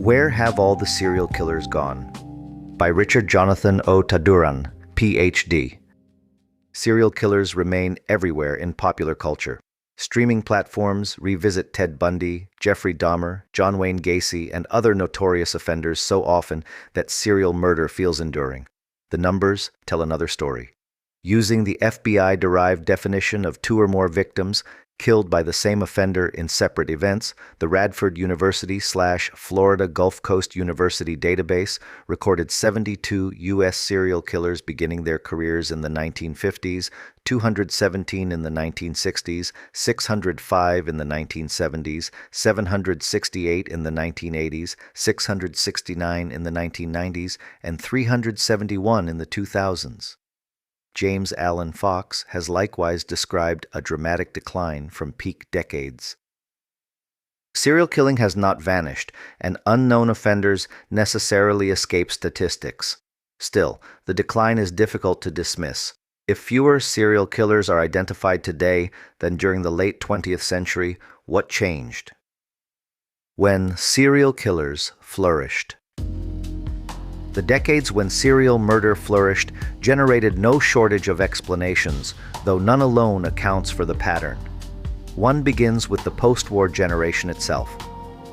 Where Have All the Serial Killers Gone? By Richard Jonathan O. Taduran, Ph.D. Serial killers remain everywhere in popular culture. Streaming platforms revisit Ted Bundy, Jeffrey Dahmer, John Wayne Gacy, and other notorious offenders so often that serial murder feels enduring. The numbers tell another story. Using the FBI-derived definition of 2 or more victims killed by the same offender in separate events, the Radford University/Florida Gulf Coast University database recorded 72 U.S. serial killers beginning their careers in the 1950s, 217 in the 1960s, 605 in the 1970s, 768 in the 1980s, 669 in the 1990s, and 371 in the 2000s. James Allen Fox has likewise described a dramatic decline from peak decades. Serial killing has not vanished, and unknown offenders necessarily escape statistics. Still, the decline is difficult to dismiss. If fewer serial killers are identified today than during the late 20th century, what changed? When serial killers flourished. The decades when serial murder flourished generated no shortage of explanations, though none alone accounts for the pattern. One begins with the post-war generation itself.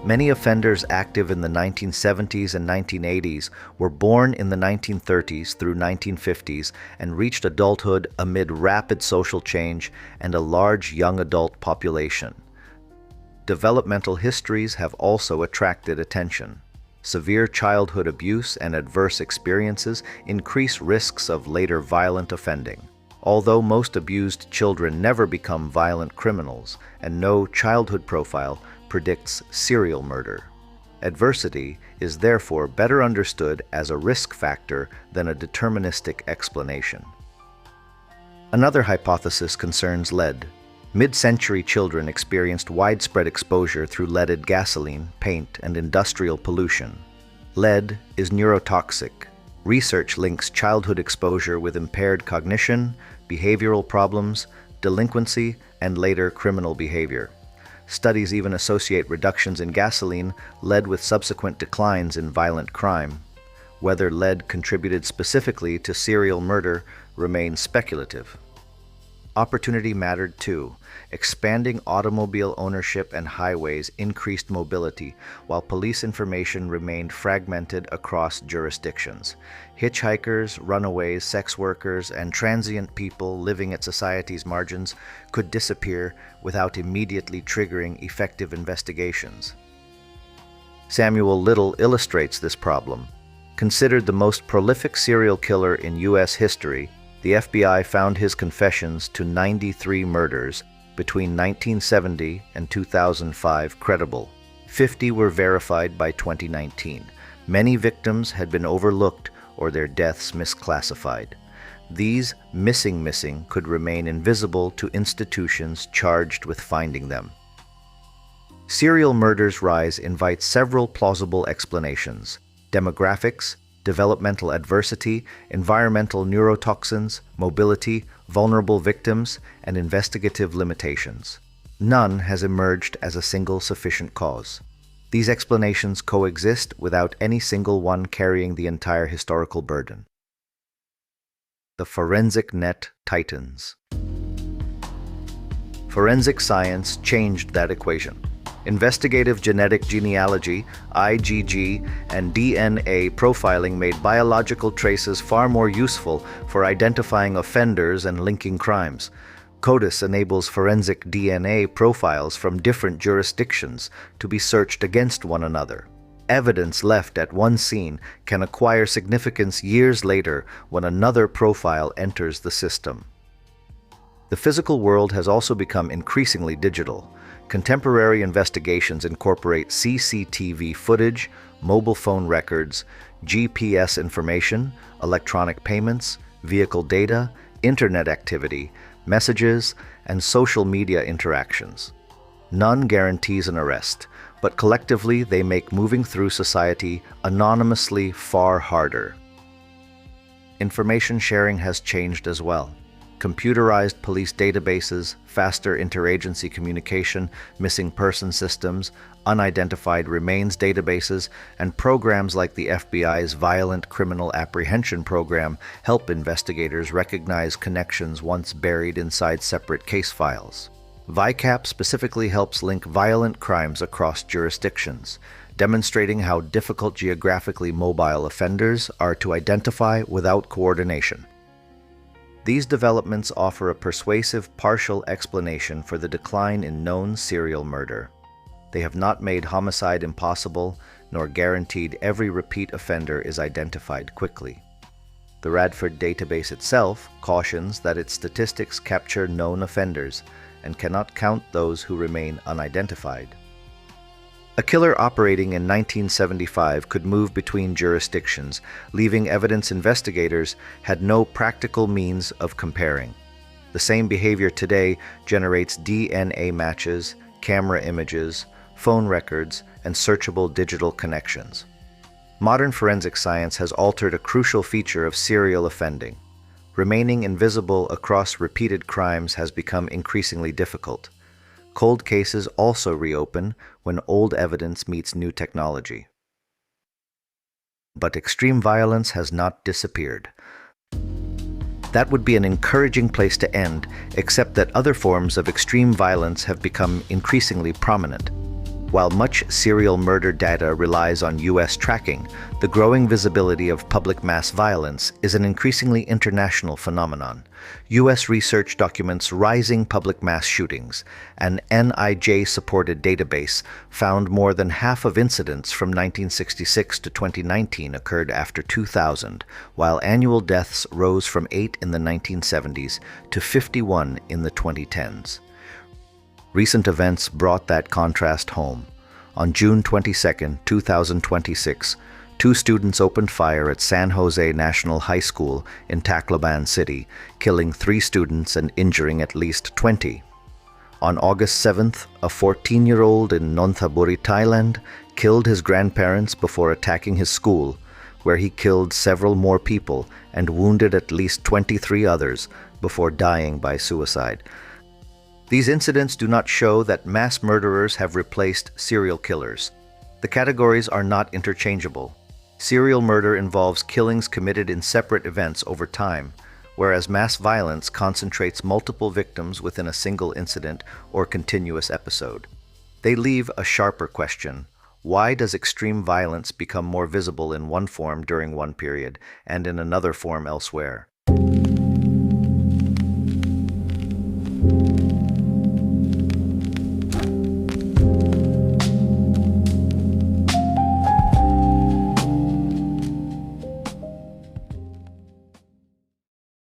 Many offenders active in the 1970s and 1980s were born in the 1930s through 1950s and reached adulthood amid rapid social change and a large young adult population. Developmental histories have also attracted attention. Severe childhood abuse and adverse experiences increase risks of later violent offending. Although most abused children never become violent criminals, and no childhood profile predicts serial murder. Adversity is therefore better understood as a risk factor than a deterministic explanation. Another hypothesis concerns lead. Mid-century children experienced widespread exposure through leaded gasoline, paint, and industrial pollution. Lead is neurotoxic. Research links childhood exposure with impaired cognition, behavioral problems, delinquency, and later criminal behavior. Studies even associate reductions in gasoline lead with subsequent declines in violent crime. Whether lead contributed specifically to serial murder remains speculative. Opportunity mattered too. Expanding automobile ownership and highways increased mobility, while police information remained fragmented across jurisdictions. Hitchhikers, runaways, sex workers, and transient people living at society's margins could disappear without immediately triggering effective investigations. Samuel Little illustrates this problem. Considered the most prolific serial killer in U.S. history, the FBI found his confessions to 93 murders between 1970 and 2005 credible. 50 were verified by 2019. Many victims had been overlooked or their deaths misclassified. These missing could remain invisible to institutions charged with finding them. Serial murders' rise invites several plausible explanations: demographics, developmental adversity, environmental neurotoxins, mobility, vulnerable victims, and investigative limitations. None has emerged as a single sufficient cause. These explanations coexist without any single one carrying the entire historical burden. The forensic net tightens. Forensic science changed that equation. Investigative genetic genealogy, IgG, and DNA profiling made biological traces far more useful for identifying offenders and linking crimes. CODIS enables forensic DNA profiles from different jurisdictions to be searched against one another. Evidence left at one scene can acquire significance years later when another profile enters the system. The physical world has also become increasingly digital. Contemporary investigations incorporate CCTV footage, mobile phone records, GPS information, electronic payments, vehicle data, internet activity, messages, and social media interactions. None guarantees an arrest, but collectively they make moving through society anonymously far harder. Information sharing has changed as well. computerized police databases, faster interagency communication, missing person systems, unidentified remains databases, and programs like the FBI's Violent Criminal Apprehension Program help investigators recognize connections once buried inside separate case files. VICAP specifically helps link violent crimes across jurisdictions, demonstrating how difficult geographically mobile offenders are to identify without coordination. These developments offer a persuasive partial explanation for the decline in known serial murder. They have not made homicide impossible, nor guaranteed every repeat offender is identified quickly. The Radford database itself cautions that its statistics capture known offenders and cannot count those who remain unidentified. A killer operating in 1975 could move between jurisdictions, leaving evidence investigators had no practical means of comparing. The same behavior today generates DNA matches, camera images, phone records, and searchable digital connections. Modern forensic science has altered a crucial feature of serial offending. Remaining invisible across repeated crimes has become increasingly difficult. Cold cases also reopen when old evidence meets new technology. But extreme violence has not disappeared. That would be an encouraging place to end, except that other forms of extreme violence have become increasingly prominent. While much serial murder data relies on U.S. tracking, the growing visibility of public mass violence is an increasingly international phenomenon. U.S. research documents rising public mass shootings. An NIJ-supported database found more than half of incidents from 1966 to 2019 occurred after 2000, while annual deaths rose from 8 in the 1970s to 51 in the 2010s. Recent events brought that contrast home. On June 22, 2026, 2 students opened fire at San Jose National High School in Tacloban City, killing 3 students and injuring at least 20. On August 7th, a 14-year-old in Nonthaburi, Thailand, killed his grandparents before attacking his school, where he killed several more people and wounded at least 23 others before dying by suicide. These incidents do not show that mass murderers have replaced serial killers. The categories are not interchangeable. Serial murder involves killings committed in separate events over time, whereas mass violence concentrates multiple victims within a single incident or continuous episode. They leave a sharper question: why does extreme violence become more visible in one form during one period and in another form elsewhere?